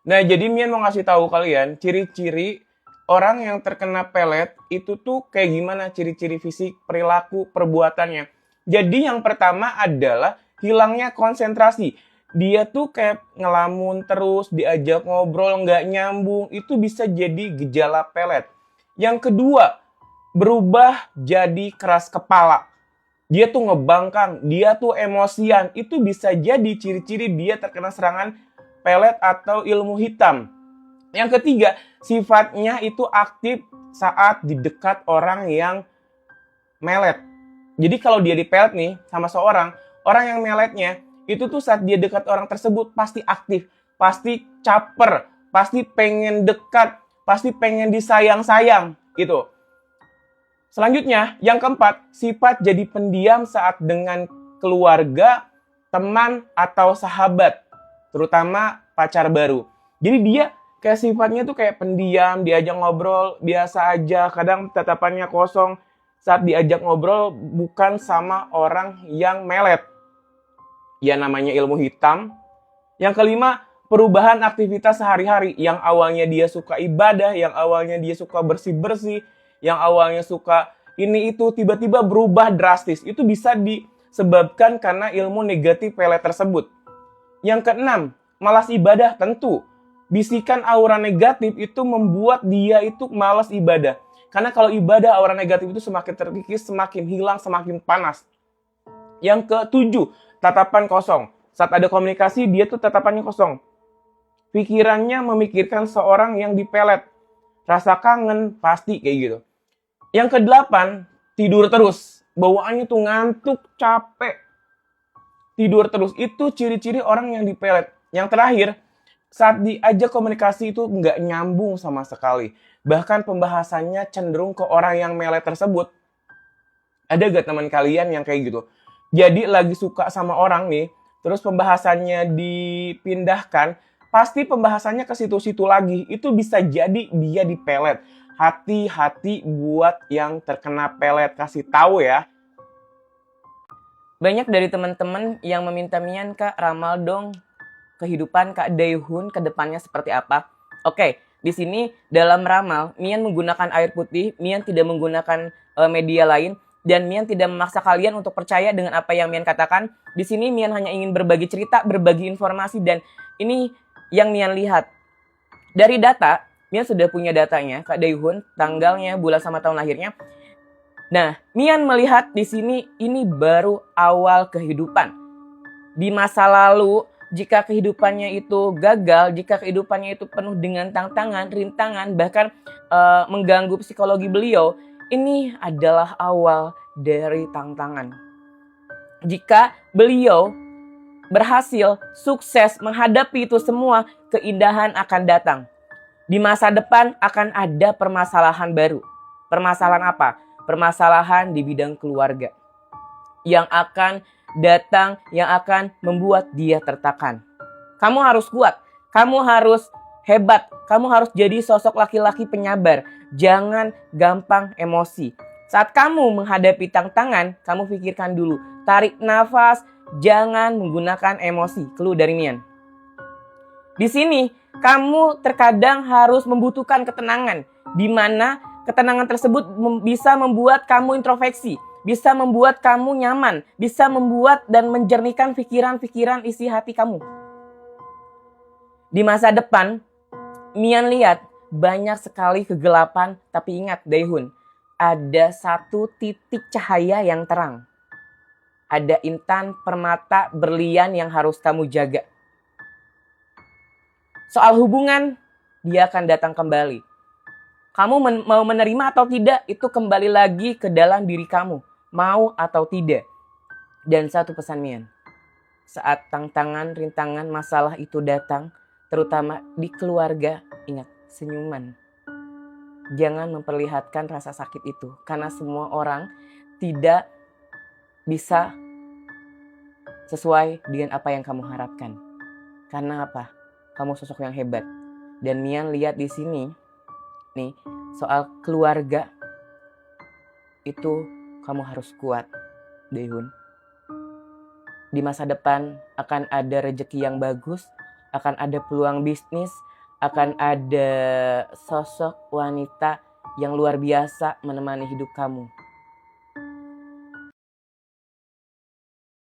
Nah, jadi Mian mau ngasih tahu kalian ciri-ciri orang yang terkena pelet itu tuh kayak gimana ciri-ciri fisik, perilaku, perbuatannya. Jadi yang pertama adalah hilangnya konsentrasi. Dia tuh kayak ngelamun terus, diajak ngobrol nggak nyambung, itu bisa jadi gejala pelet. Yang kedua, berubah jadi keras kepala. Dia tuh ngebangkang, dia tuh emosian. Itu bisa jadi ciri-ciri dia terkena serangan pelet atau ilmu hitam. Yang ketiga, sifatnya itu aktif saat di dekat orang yang melet. Jadi kalau dia dipelet nih sama seorang, orang yang meletnya itu tuh saat dia dekat orang tersebut pasti aktif, pasti caper, pasti pengen dekat, pasti pengen disayang-sayang gitu. Selanjutnya, yang keempat, sifat jadi pendiam saat dengan keluarga, teman, atau sahabat. Terutama pacar baru. Jadi dia kayak sifatnya tuh kayak pendiam, diajak ngobrol, biasa aja. Kadang tatapannya kosong saat diajak ngobrol bukan sama orang yang melet. Ya namanya ilmu hitam. Yang kelima, perubahan aktivitas sehari-hari. Yang awalnya dia suka ibadah, yang awalnya dia suka bersih-bersih, yang awalnya suka ini itu tiba-tiba berubah drastis. Itu bisa disebabkan karena ilmu negatif pelet tersebut. Yang keenam, malas ibadah tentu. Bisikan aura negatif itu membuat dia itu malas ibadah. Karena kalau ibadah aura negatif itu semakin terkikis, semakin hilang, semakin panas. Yang ketujuh, tatapan kosong. Saat ada komunikasi dia tuh tatapannya kosong. Pikirannya memikirkan seorang yang dipelet. Rasa kangen pasti kayak gitu. Yang kedelapan, tidur terus. Bawaannya tuh ngantuk, capek. Tidur terus. Itu ciri-ciri orang yang dipelet. Yang terakhir, saat diajak komunikasi itu nggak nyambung sama sekali. Bahkan pembahasannya cenderung ke orang yang melet tersebut. Ada gak teman kalian yang kayak gitu? Jadi lagi suka sama orang nih, terus pembahasannya dipindahkan, pasti pembahasannya ke situ-situ lagi. Itu bisa jadi dia dipelet. Hati-hati buat yang terkena pelet, kasih tahu ya. Banyak dari teman-teman yang meminta Mian, Kak, ramal dong kehidupan Kak Daehun ke depannya seperti apa. Oke, di sini dalam ramal, Mian menggunakan air putih, Mian tidak menggunakan media lain, dan Mian tidak memaksa kalian untuk percaya dengan apa yang Mian katakan. Di sini Mian hanya ingin berbagi cerita, berbagi informasi, dan ini yang Mian lihat. Dari data, Mian sudah punya datanya, Kak Daehun, tanggalnya, bulan sama tahun lahirnya. Nah, Mian melihat di sini ini baru awal kehidupan. Di masa lalu, jika kehidupannya itu gagal, jika kehidupannya itu penuh dengan tantangan, rintangan, bahkan mengganggu psikologi beliau, ini adalah awal dari tantangan. Jika beliau berhasil, sukses menghadapi itu semua, keindahan akan datang. Di masa depan akan ada permasalahan baru. Permasalahan apa? Permasalahan di bidang keluarga yang akan datang, yang akan membuat dia tertekan. Kamu harus kuat, kamu harus hebat, kamu harus jadi sosok laki-laki penyabar. Jangan gampang emosi. Saat kamu menghadapi tantangan, kamu pikirkan dulu, tarik nafas, jangan menggunakan emosi. Clue dari Mian. Di sini, kamu terkadang harus membutuhkan ketenangan, di mana ketenangan tersebut bisa membuat kamu introspeksi, bisa membuat kamu nyaman, bisa membuat dan menjernihkan pikiran-pikiran isi hati kamu. Di masa depan, Mian lihat banyak sekali kegelapan, tapi ingat Daehun, ada satu titik cahaya yang terang. Ada intan permata berlian yang harus kamu jaga. Soal hubungan, dia akan datang kembali. Kamu mau menerima atau tidak, itu kembali lagi ke dalam diri kamu. Mau atau tidak. Dan satu pesan Mian. Saat tantangan, rintangan, masalah itu datang, terutama di keluarga, ingat, senyuman. Jangan memperlihatkan rasa sakit itu. Karena semua orang tidak bisa sesuai dengan apa yang kamu harapkan. Karena apa? Kamu sosok yang hebat. Dan Mian lihat di sini, nih, soal keluarga, itu kamu harus kuat, Daehun. Di masa depan akan ada rezeki yang bagus, akan ada peluang bisnis, akan ada sosok wanita yang luar biasa menemani hidup kamu.